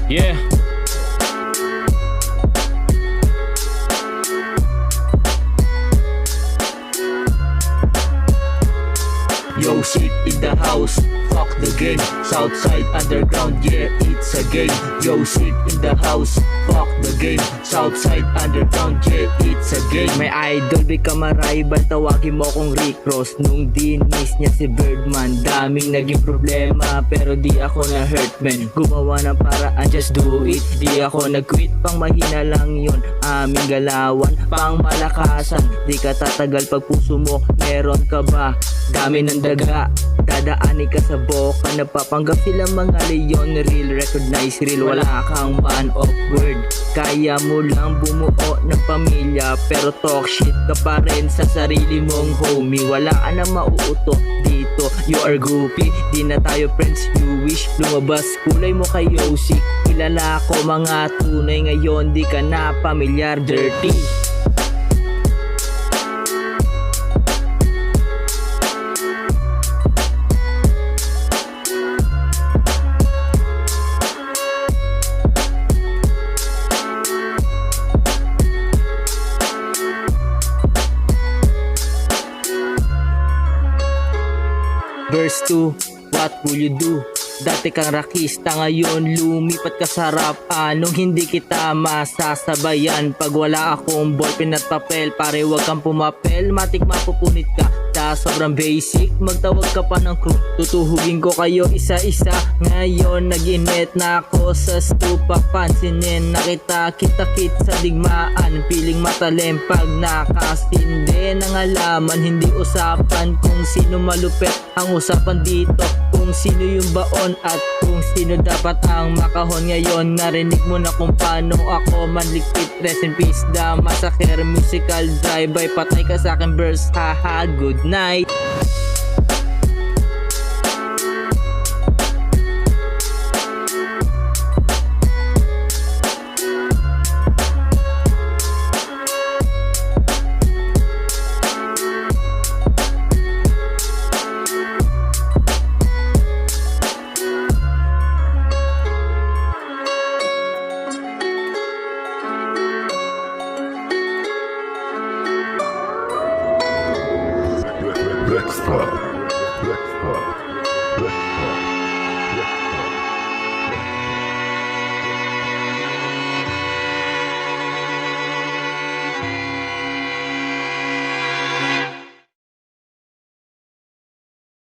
Yeah. Yo, sick in the house, fuck the game. Southside underground, yeah, it's a game. Yo, sick in the house, fuck the game. Southside underground, yeah, it's a game. May idol, become a rival, tawagin mo kong Rick Ross. Nung dinis niya si Birdman, daming naging problema, pero di ako na hurt man. Gumawa ng paraan, just do it. Di ako nag-quit, pang mahina lang yun. Aming galawan, pang malakasan. Di ka tatagal pag puso mo, meron ka ba? Dami ng daga, dadaani ka sa boka. Napapanggap sila mga leon, real, recognize real. Wala kang man of word, kaya mo lang bumuo ng pamilya, pero talk shit ka pa rin sa sarili mong homie. Wala ka na mauuto dito, you are goofy. Di na tayo friends, you wish lumabas kulay mo kay Yossi. Kilala ko mga tunay ngayon, di ka na pamilyar, dirty. Verse 2, what will you do? Dati kang rakista, ngayon lumipat ka sa rap. Anong hindi kita masasabayan? Pag wala akong ballpen at papel, pare wag kang pumapel. Matik mapupunit ka, sobrang basic. Magtawag ka pa ng crew, tutuhugin ko kayo isa-isa. Ngayon nag-init na ako sa stupa, pansinin na kita-kit sa digmaan. Piling matalim pag nakasinde ng alaman. Hindi usapan kung sino malupit, ang usapan dito kung sino yung baon at kung sino dapat ang makahon. Ngayon narinig mo na kung paano ako manligpit. Rest in peace, the massacre. Musical drive-by, patay ka sa akin verse, haha, good night. Extra.